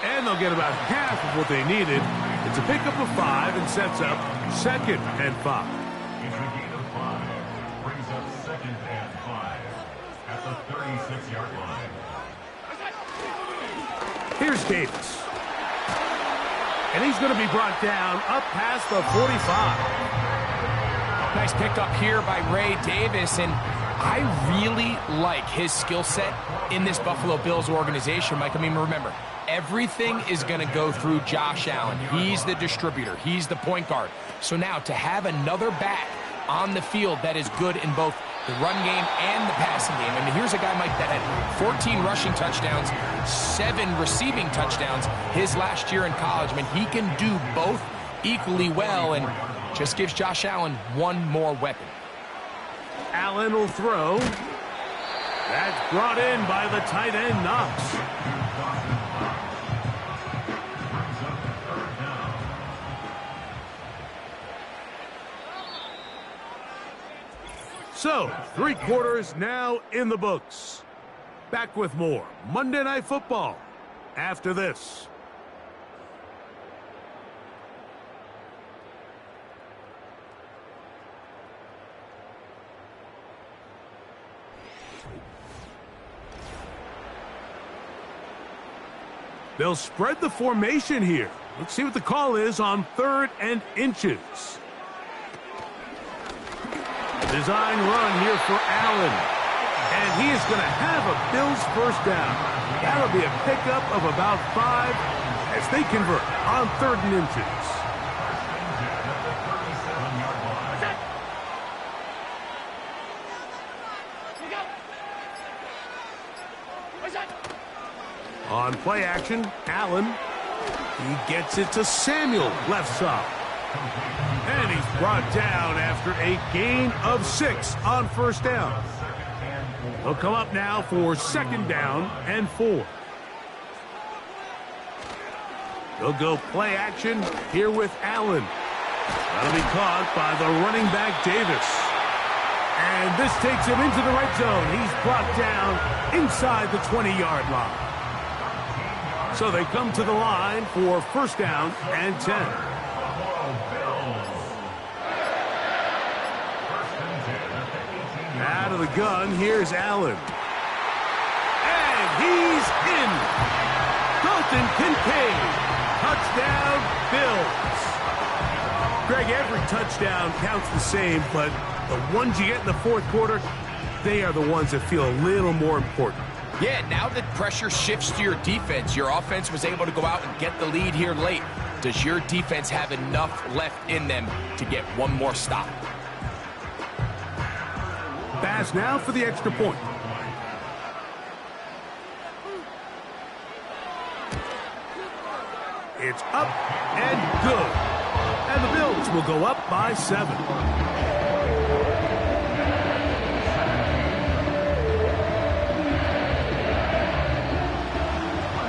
And they'll get about half of what they needed. It's a pickup of 5 and sets up 2nd and 5. It's a gain of 5. Brings up 2nd and 5 at the 36-yard line. Here's Davis. And he's going to be brought down up past the 45. Nice pickup here by Ray Davis, and I really like his skill set in this Buffalo Bills organization, Mike. I mean, remember, everything is going to go through Josh Allen. He's the distributor. He's the point guard. So now to have another back on the field that is good in both the run game and the passing game. I mean, here's a guy, Mike, that had 14 rushing touchdowns, 7 receiving touchdowns his last year in college. I mean, he can do both equally well and just gives Josh Allen one more weapon. Allen will throw. That's brought in by the tight end, Knox. So, 3 quarters now in the books. Back with more Monday Night Football after this. They'll spread the formation here. Let's see what the call is on 3rd and inches. Design run here for Allen. And he is going to have a Bills 1st down. That'll be a pickup of about 5 as they convert on 3rd and inches. On play action, Allen. He gets it to Samuel, left side. And he's brought down after a gain of 6 on 1st down. He'll come up now for 2nd down and 4. They'll go play action here with Allen. That'll be caught by the running back Davis. And this takes him into the red zone. He's brought down inside the 20-yard line. So they come to the line for 1st down and 10. of the gun, here's Allen. And he's in. Dalton Kincaid. Touchdown, Bills. Greg, every touchdown counts the same, but the ones you get in the fourth quarter, they are the ones that feel a little more important. Yeah, now that pressure shifts to your defense, your offense was able to go out and get the lead here late. Does your defense have enough left in them to get one more stop? Pass now for the extra point. It's up and good. And the Bills will go up by 7.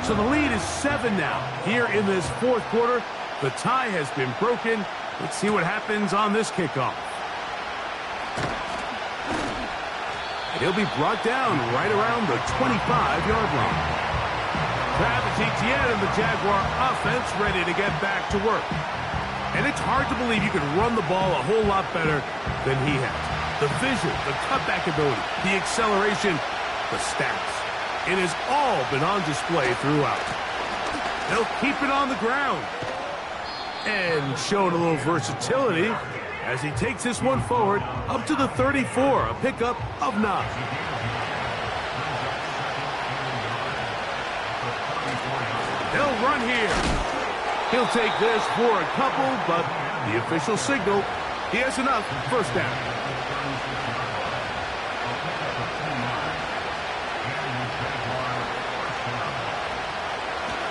So the lead is 7 now. Here in this fourth quarter, the tie has been broken. Let's see what happens on this kickoff. He'll be brought down right around the 25-yard line. Travis Etienne and the Jaguar offense ready to get back to work. And it's hard to believe you can run the ball a whole lot better than he has. The vision, the cutback ability, the acceleration, the stats. It has all been on display throughout. They'll keep it on the ground. And showing a little versatility as he takes this one forward up to the 34, a pickup of 9. He'll run here. He'll take this for a couple, but the official signal, he has enough. First down.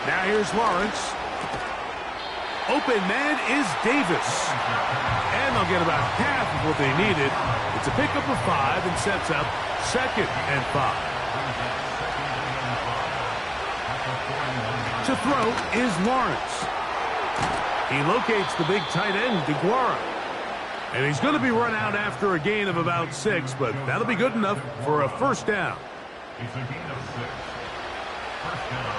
Now here's Lawrence. Open man is Davis. And they'll get about half of what they needed. It's a pickup of 5 and sets up 2nd and 5. To throw is Lawrence. He locates the big tight end, DeGuara. And he's going to be run out after a gain of about 6, but that'll be good enough for a first down. It's a gain of 6. First down.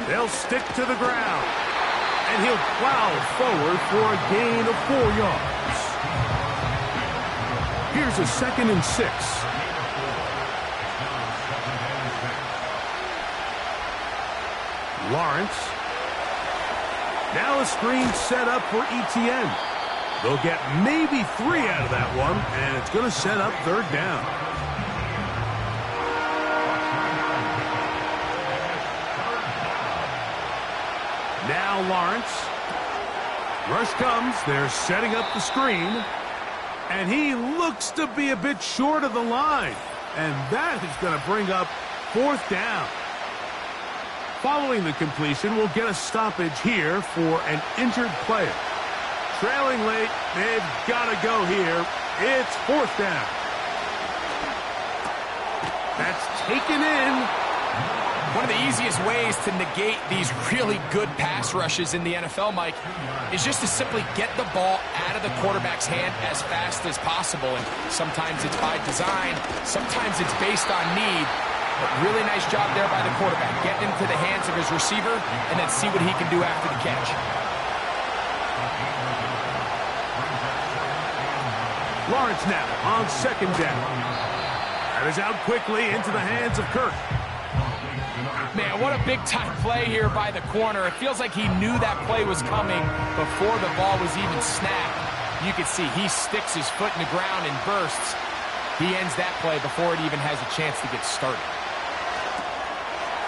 They'll stick to the ground. And he'll plow forward for a gain of 4 yards. Here's a 2nd and 6. Lawrence. Now a screen set up for Etienne. They'll get maybe 3 out of that one, and it's going to set up 3rd down. Now Lawrence. Rush comes. They're setting up the screen. And he looks to be a bit short of the line. And that is going to bring up 4th down. Following the completion, we'll get a stoppage here for an injured player. Trailing late, they've got to go here. It's 4th down. That's taken in. One of the easiest ways to negate these really good pass rushes in the NFL, Mike, is just to simply get the ball out of the quarterback's hand as fast as possible. And sometimes it's by design, sometimes it's based on need. But really nice job there by the quarterback. Get into the hands of his receiver and then see what he can do after the catch. Lawrence now on 2nd down. That is out quickly into the hands of Kirk. Man, what a big-time play here by the corner. It feels like he knew that play was coming before the ball was even snapped. You can see he sticks his foot in the ground and bursts. He ends that play before it even has a chance to get started.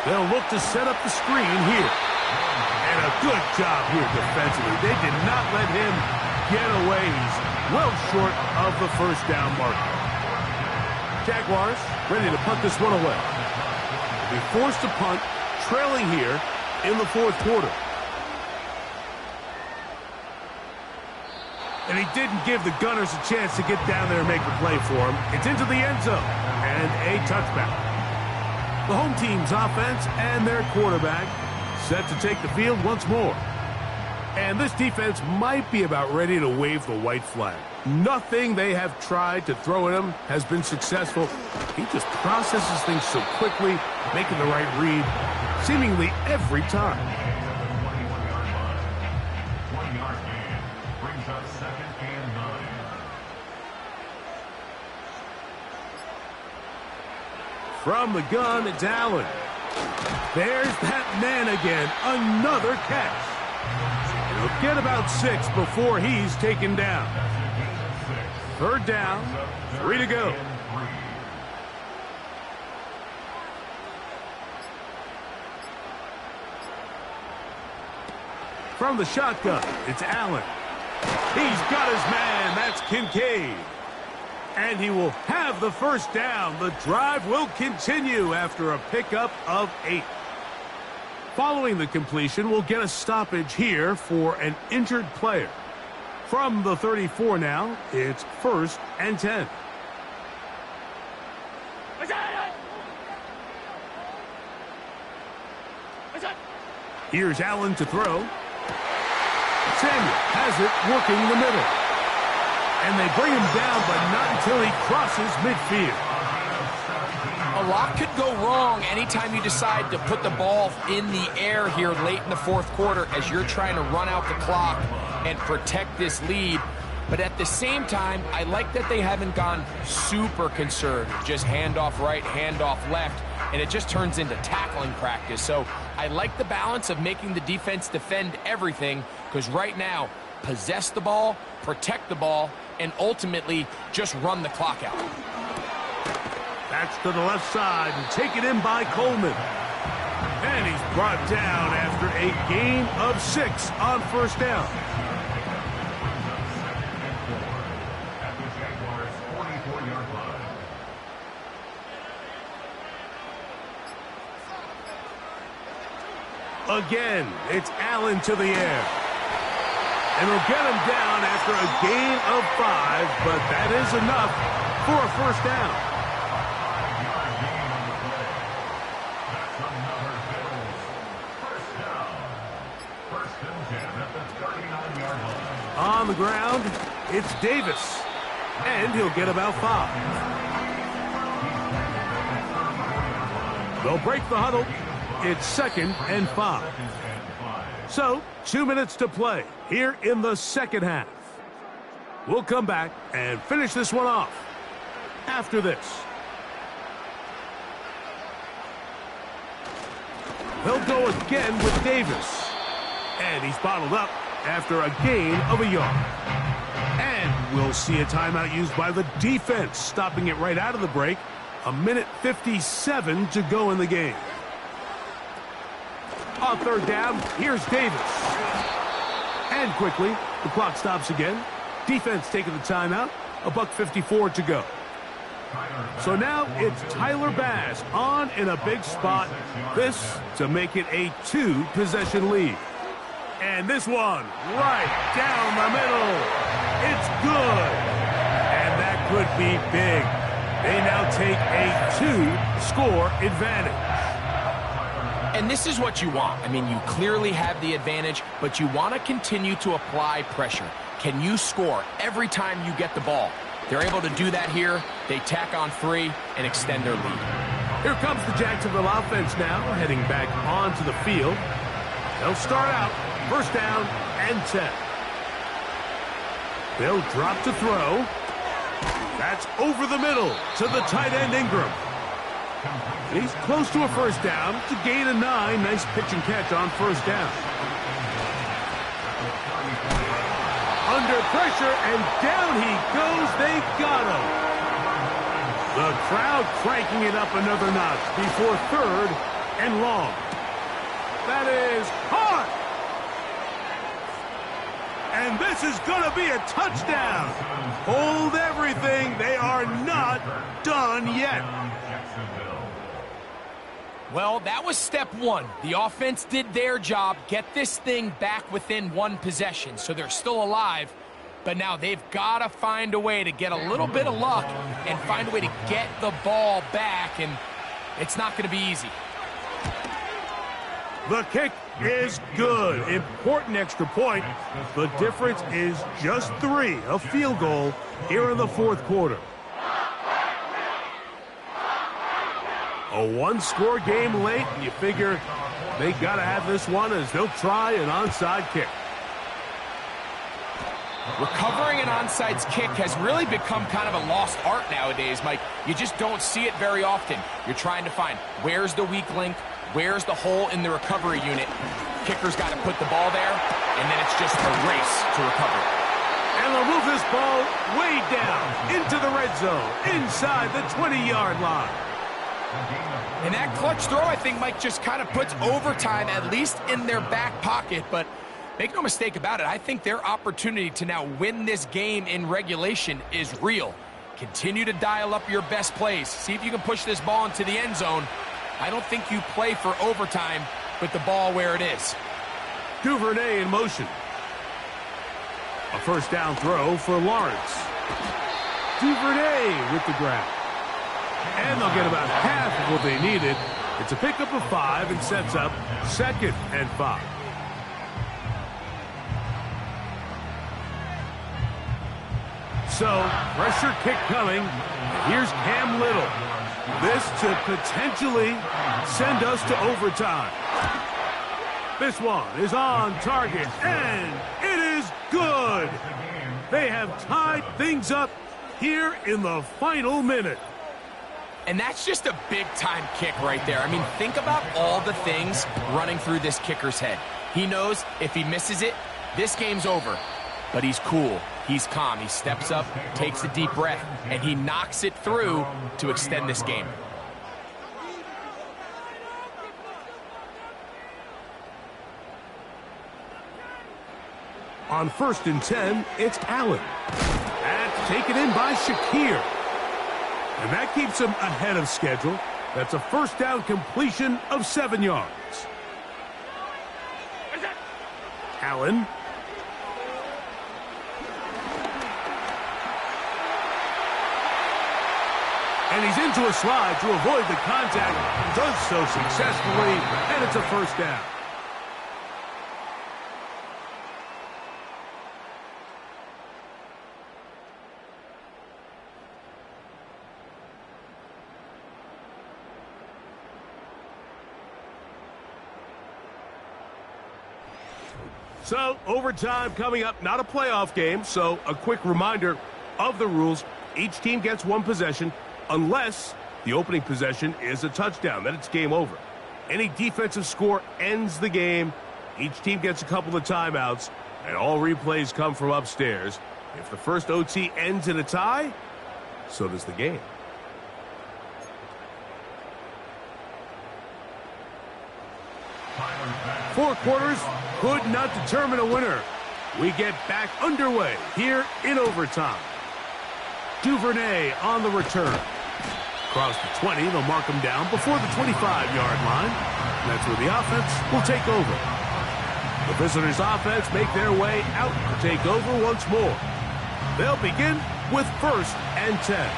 They'll look to set up the screen here. And a good job here defensively. They did not let him get away. He's well short of the first down marker. Jaguars ready to punt this one away. They'll be forced to punt, trailing here in the 4th quarter. And he didn't give the Gunners a chance to get down there and make the play for him. It's into the end zone and a touchback. The home team's offense and their quarterback set to take the field once more. And this defense might be about ready to wave the white flag. Nothing they have tried to throw at him has been successful. He just processes things so quickly, making the right read seemingly every time. 20-yard man brings up 2nd From the gun, it's Allen. There's that man again. Another catch. He'll get about 6 before he's taken down. 3rd down, 3 to go. From the shotgun, it's Allen. He's got his man. That's Kincaid. And he will have the 1st down. The drive will continue after a pickup of 8. Following the completion, we'll get a stoppage here for an injured player. From the 34 now, it's 1st and 10. Here's Allen to throw. Samuel has it working the middle. And they bring him down, but not until he crosses midfield. A lot could go wrong anytime you decide to put the ball in the air here late in the 4th quarter as you're trying to run out the clock and protect this lead. But at the same time, I like that they haven't gone super conservative. Just handoff right, handoff left, and it just turns into tackling practice. So I like the balance of making the defense defend everything, because right now, possess the ball, protect the ball, and ultimately just run the clock out. That's to the left side and taken in by Coleman. And he's brought down after a gain of 6 on 1st down. At the Jaguars' 44-yard line. Again, it's Allen to the air. And they'll get him down after a gain of 5, but that is enough for a 1st down. 5-yard gain on the play. That's another Bills 1st down. 1st and 10 at the 39-yard line. On the ground, it's Davis. And he'll get about 5. They'll break the huddle. It's 2nd and 5. So, 2 minutes to play here in the 2nd half. We'll come back and finish this one off after this. They'll go again with Davis. And he's bottled up after a gain of a yard. And we'll see a timeout used by the defense, stopping it right out of the break. 1:57 to go in the game. On 3rd down, here's Davis. And quickly, the clock stops again. Defense taking the timeout. 1:54 to go. So now it's Tyler Bass on in a big spot. This to make it a 2-possession lead. And this one right down the middle. It's good. And that could be big. They now take a 2-score advantage. And this is what you want. I mean, you clearly have the advantage, but you want to continue to apply pressure. Can you score every time you get the ball? They're able to do that here. They tack on 3 and extend their lead. Here comes the Jacksonville offense now, heading back onto the field. They'll start out 1st down and 10. They'll drop to throw. That's over the middle to the tight end Ingram. He's close to a 1st down to gain a 9. Nice pitch and catch on 1st down. Under pressure, and down he goes. They got him. The crowd cranking it up another notch before 3rd and long. That is hard. And this is going to be a touchdown. Hold everything. They are not done yet. Well, that was step 1. The offense did their job, get this thing back within 1 possession, so they're still alive. But now they've got to find a way to get a little bit of luck and find a way to get the ball back, and it's not going to be easy. The kick is good. Important extra point. The difference is just 3, a field goal here in the 4th quarter. A 1-score game late, and you figure they got to have this one as they'll try an onside kick. Recovering an onside kick has really become kind of a lost art nowadays, Mike. You just don't see it very often. You're trying to find where's the weak link, where's the hole in the recovery unit. Kicker's got to put the ball there, and then it's just a race to recover it. And they'll move this ball way down into the red zone, inside the 20-yard line. And that clutch throw, I think, Mike, just kind of puts overtime at least in their back pocket. But make no mistake about it, I think their opportunity to now win this game in regulation is real. Continue to dial up your best plays. See if you can push this ball into the end zone. I don't think you play for overtime with the ball where it is. Duvernay in motion. A first down throw for Lawrence. Duvernay with the grab. And they'll get about half of what they needed. It's a pickup of 5 and sets up 2nd and 5. So, pressure kick coming. Here's Cam Little. This to potentially send us to overtime. This one is on target, and it is good. They have tied things up here in the final minute. And that's just a big-time kick right there. I mean, think about all the things running through this kicker's head. He knows if he misses it, this game's over. But he's cool. He's calm. He steps up, takes a deep breath, and he knocks it through to extend this game. On 1st and 10, it's Allen. That's taken in by Shakir. And that keeps him ahead of schedule. That's a first down completion of 7 yards. Allen. And he's into a slide to avoid the contact. Does so successfully, and it's a first down. So, overtime coming up, not a playoff game, so a quick reminder of the rules. Each team gets 1 possession unless the opening possession is a touchdown. Then it's game over. Any defensive score ends the game. Each team gets a couple of timeouts, and all replays come from upstairs. If the first OT ends in a tie, so does the game. Four quarters could not determine a winner. We get back underway here in overtime. Duvernay on the return. Across the 20, they'll mark him down before the 25-yard line. That's where the offense will take over. The visitors' offense make their way out to take over once more. They'll begin with 1st and 10.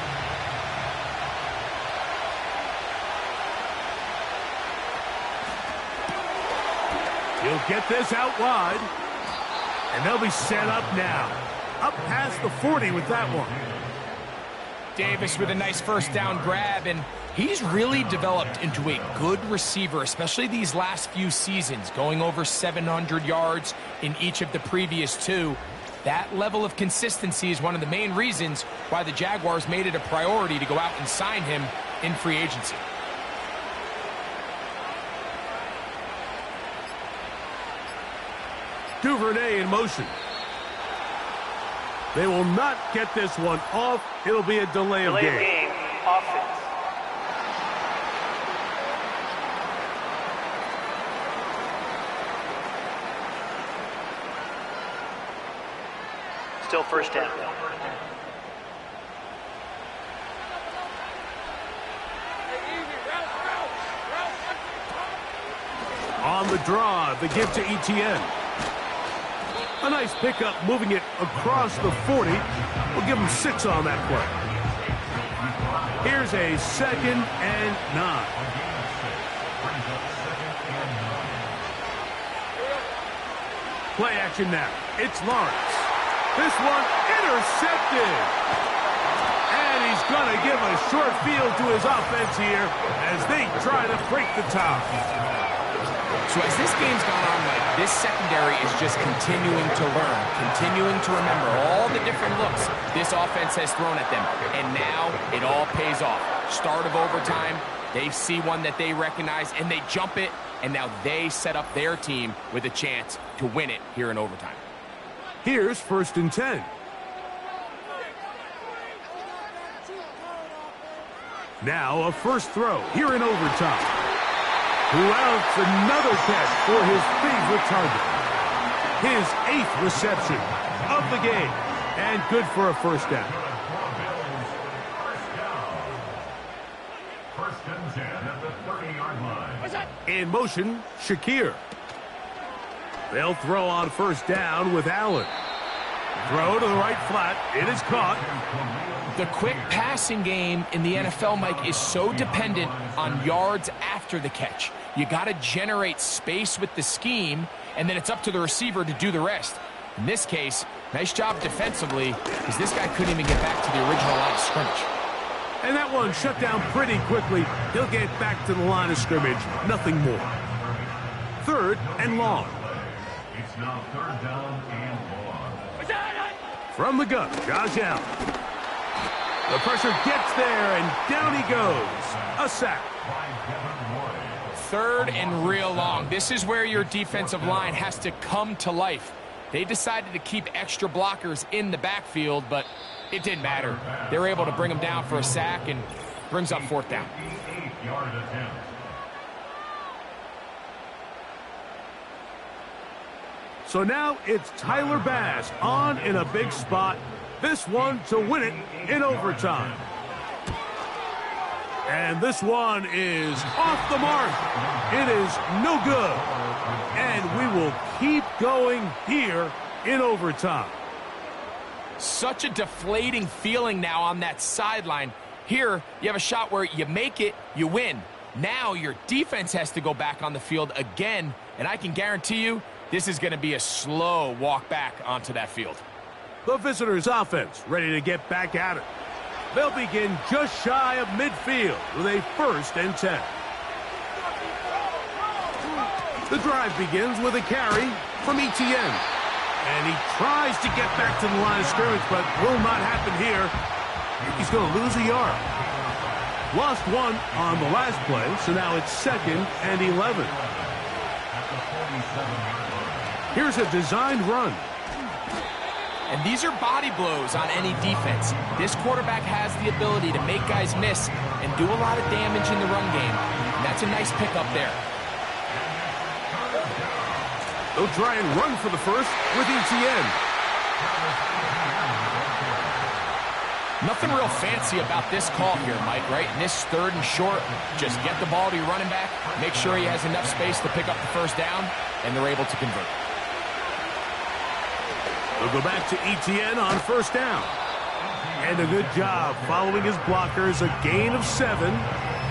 He'll get this out wide. And they'll be set up now. Up past the 40 with that one. Davis with a nice first down grab, and he's really developed into a good receiver, especially these last few seasons, going over 700 yards in each of the previous 2. That level of consistency is one of the main reasons why the Jaguars made it a priority to go out and sign him in free agency. Duvernay in motion. They will not get this one off. It'll be a delay of game. Offense. Still first down. On the draw, the give to Etienne. A nice pickup, moving it across the 40. We'll give him 6 on that play. Here's a 2nd and 9. Play action now. It's Lawrence. This one intercepted. And he's going to give a short field to his offense here as they try to break the tie. So as this game's gone on, Mike, this secondary is just continuing to learn, continuing to remember all the different looks this offense has thrown at them. And now it all pays off. Start of overtime, they see one that they recognize, and they jump it, and now they set up their team with a chance to win it here in overtime. Here's 1st and 10. Now a first throw here in overtime. Who else? Another catch for his favorite target. His 8th reception of the game. And good for a first down. First and 10 at the 30-yard line. In motion, Shakir. They'll throw on first down with Allen. Throw to the right flat. It is caught. The quick passing game in the NFL, Mike, is so dependent on yards after the catch. You got to generate space with the scheme, and then it's up to the receiver to do the rest. In this case, nice job defensively, because this guy couldn't even get back to the original line of scrimmage. And that one shut down pretty quickly. He'll get back to the line of scrimmage. Nothing more. 3rd and long. It's now 3rd down and long. From the gun, Josh Allen. The pressure gets there, and down he goes. A sack. 3rd and real long. This is where your defensive line has to come to life. They decided to keep extra blockers in the backfield, but it didn't matter. They were able to bring them down for a sack and brings up 4th down. 8-yard attempt. So now it's Tyler Bass on in a big spot. This one to win it in overtime. And this one is off the mark. It is no good. And we will keep going here in overtime. Such a deflating feeling now on that sideline. Here, you have a shot where you make it, you win. Now your defense has to go back on the field again, and I can guarantee you this is going to be a slow walk back onto that field. The visitors' offense ready to get back at it. They'll begin just shy of midfield with a 1st and 10. The drive begins with a carry from Etienne. And he tries to get back to the line of scrimmage, but will not happen here. He's going to lose a yard. Lost one on the last play, so now it's 2nd and 11. Here's a designed run. And these are body blows on any defense. This quarterback has the ability to make guys miss and do a lot of damage in the run game. And that's a nice pickup there. They'll try and run for the first with Etienne. Nothing real fancy about this call here, Mike, right? In this 3rd and short, just get the ball to your running back, make sure he has enough space to pick up the first down, and they're able to convert. They'll go back to Etienne on first down. And a good job following his blockers, a gain of 7.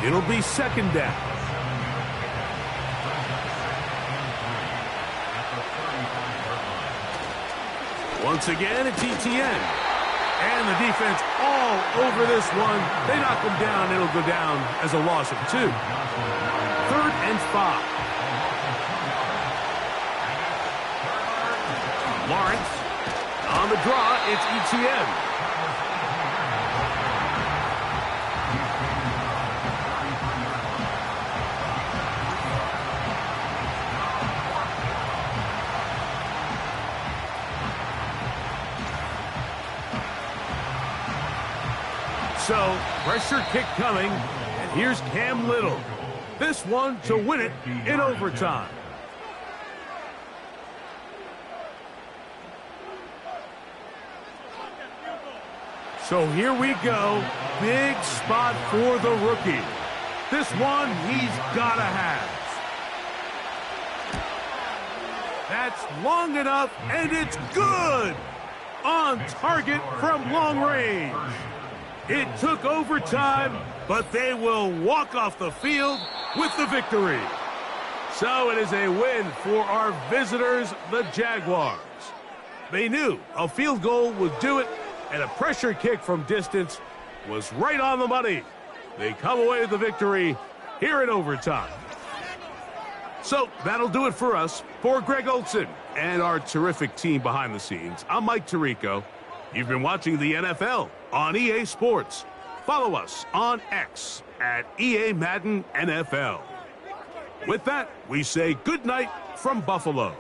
It'll be 2nd down. Once again, it's Etienne. And the defense all over this one. They knock him down. It'll go down as a loss of 2. 3rd and 5. Lawrence. On the draw, it's Etienne. So, pressure kick coming, and here's Cam Little. This one to win it in overtime. So here we go. Big spot for the rookie. This one he's got to have. That's long enough, and it's good. On target from long range. It took overtime, but they will walk off the field with the victory. So it is a win for our visitors, the Jaguars. They knew a field goal would do it, and a pressure kick from distance was right on the money. They come away with the victory here in overtime. So that'll do it for us. For Greg Olson and our terrific team behind the scenes, I'm Mike Tirico. You've been watching the NFL on EA Sports. Follow us on X at EA Madden NFL. With that, we say good night from Buffalo.